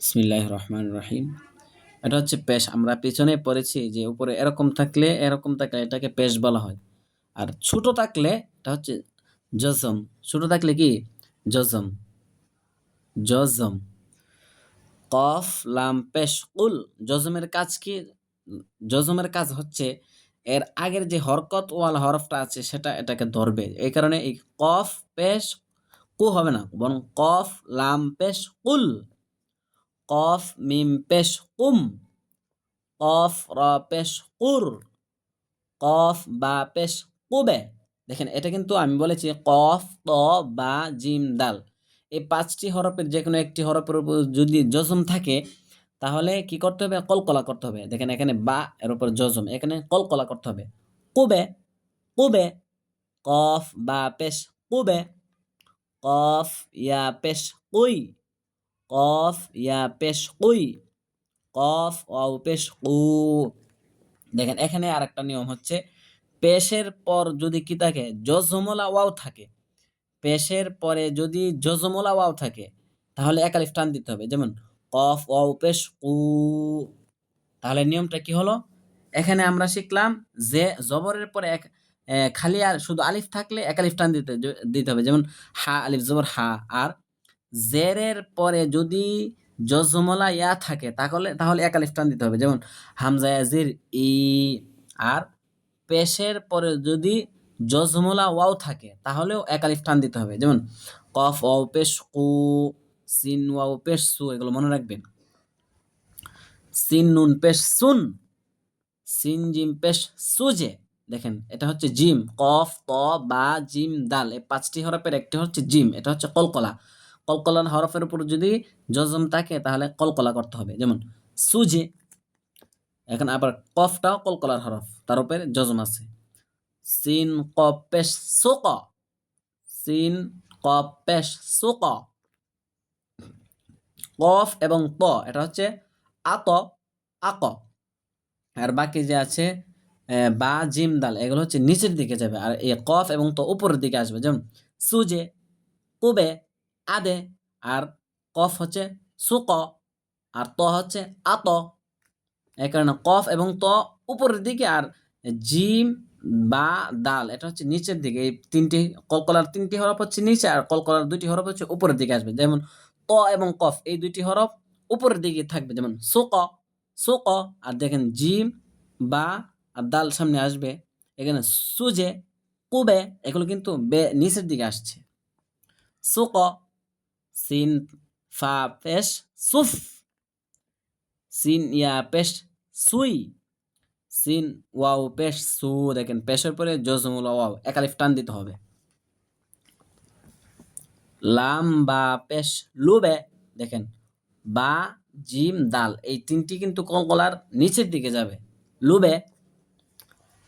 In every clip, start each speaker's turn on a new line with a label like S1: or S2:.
S1: বিসমিল্লাহির রহমানির রহিম। এটা হচ্ছে পেশ। আমরা পেছনে পড়েছি যে উপরে এরকম থাকলে এটাকে পেশ বলা হয়। আর ছোট থাকলে এটা হচ্ছে জজম। ছোট থাকলে কি? জজম। জজম। কফ লাম পেশ কুল। জজমের কাজ কি? জজমের কাজ হচ্ছে এর আগের যে হরকত ওয়ালা হরফটা আছে সেটা এটাকে ধরবে। এই কারণে এই কফ পেশ কু হবে না, বরং কফ লাম পেশ কুল, কফ মিম পেশ কুম, কফ র পেশ কুর, কফ বা পেশ কুবে। দেখেন এটা কিন্তু আমি বলেছি কফ, ত, বা, জিম, দাল। এই ৫টি হরফের যে কোনো একটি হরফের উপর যদি জজম থাকে তাহলে কি করতে হবে? কলকলা করতে হবে। দেখেন এখানে বা এর উপর জজম, এখানে কলকলা করতে হবে। কুবে, কুবে, কফ বা পেশ কুবে, কফ ইয়া পেশ কুই, কফ ইয়া পেশ কুই, কফ ওয়াও পেশ কু। দেখেন এখানে আরেকটা নিয়ম হচ্ছে পেশের পর যদি কি থাকে? জজমলা ওয়াও থাকে। পেশের পরে যদি জজমলা ওয়াও থাকে তাহলে এক আলিফ টান দিতে হবে। যেমন কফ ওয়াও পেশ কু। তাহলে নিয়মটা কি হলো? এখানে আমরা শিখলাম যে জবরের পরে খালি আর শুধু আলিফ থাকলে এক আলিফ টান দিতে হবে। যেমন হা, আলিফ জবর হা। আর জেরের পরে যদি জজমলা ইয়া থাকে তাহলে তাহলে এক আলিফ টান দিতে হবে। যেমন হামজা ইয়াজির ই। আর পেশের পরে যদি জজমলা ওয়াও থাকে তাহলেও এক আলিফ টান দিতে হবে। যেমন কফ ওয়াও পেশ কু, সিন ওয়াও পেশ সু, এগুলো মনে রাখবেন। সিন নুন পেশ সুন, সিন জিম পেশ সুজে। দেখেন এটা হচ্ছে জিম। কফ, ত, বা, জিম, দাল, এই ৫টি হরফের একটি হচ্ছে জিম। এটা হচ্ছে কলকলা। কলকলার হরফের উপর যদি জজম থাকে তাহলে কলকলা করতে হবে। যেমন সুজে। এখন আবার কফটাও কলকলার হরফ, তার উপরে জজম আছে। সিন কফ পেশ সুক, সিন কফ পেশ সুক। কফ এবং ত এটা হচ্ছে আত, আক। আর বাকি যে আছে বা, জিম, দাল, এগুলো হচ্ছে নিচের দিকে যাবে। আর এই কফ এবং ত উপরের দিকে আসবে। যেমন সুজে, কুবে, আদে। আর কফ হচ্ছে সুক, আর ত হচ্ছে আত। এই কারণে কফ এবং ত উপরের দিকে, আর জিম বা দাল এটা হচ্ছে নিচের দিকে। এই তিনটি কলকলার 3টি হরফ হচ্ছে নিচে, আর কলকলার 2টি হরফ হচ্ছে উপরের দিকে আসবে। যেমন ত এবং কফ এই 2টি হরফ উপরের দিকে থাকবে। যেমন সুক, সুক। আর দেখেন জিম বা আর দাল সামনে আসবে। এখানে সুজে, কুবে, এগুলো কিন্তু নিচের দিকে আসছে। সুক, সিন ফা পেশ সুফ, সিন ইয়া পেশ সুই, সিন ওয়াও পেশ সু। দেখেন পেশের পরে জজমুল ওয়াও এক আলিফ টান দিতে হবে। লাম বা পেশ লুবে। দেখেন বা, জিম, দাল এই 3টি কিন্তু কলকলার নিচের দিকে যাবে। লুবে।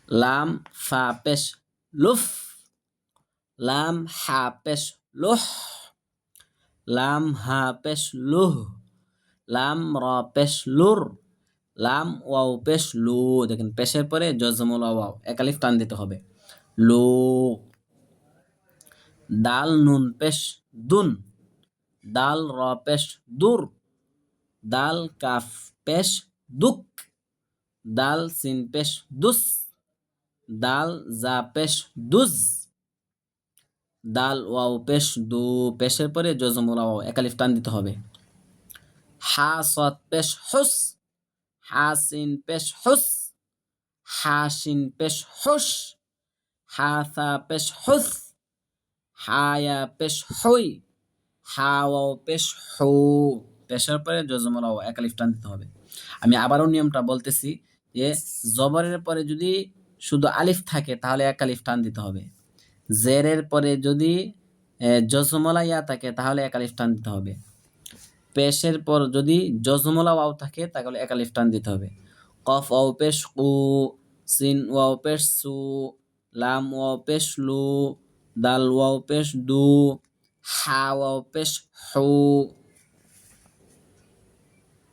S1: লাম ফা পেশ লুফ, লাম হা পেশ লুহ, লাম হা পেশ লুহ, লাম র পেশ লুর, লাম ওয়াও পেশ লু। দেখেন পেশের পরে জজমুল ওয়াও এক আলিফ টান দিতে হবে। লু। দাল নুন পেশ দুন, দাল র পেশ দুর, দাল কাফ পেশ দুক, দাল সিন পেশ দুস, দাল জা পেশ দুজ, দাল ওয়াও পেশ দু। পেশের পরে জজমুল ওয়াও এক আলিফ টান দিতে হবে। হা সদ পেশ হুস, হা সিন পেশ হুস, হা শিন পেশ হুস, হা সা পেশ হুস, হা ইয়া পেশ হুই, হা ওয়াও পেশ হু। পেশের পরে জজমুল ওয়াও এক আলিফ টান দিতে হবে। আমি আবারও নিয়মটা বলতেছি যে জবরের পরে যদি শুধু আলিফ থাকে তাহলে এক আলিফ টান দিতে হবে। জেরের পরে যদি জজমলা ইয়া থাকে তাহলে এক আলিফ টান দিতে হবে। পেশের পর যদি জজমলা ওয়াও থাকে তাহলে এক আলিফ টান দিতে হবে। কফ ওয়াও পেশ কু, সিন ওয়াও পেশ সু, লাম ওয়াও পেশ লু, দাল ওয়াও পেশ দু, হা ওয়াও পেশ হু।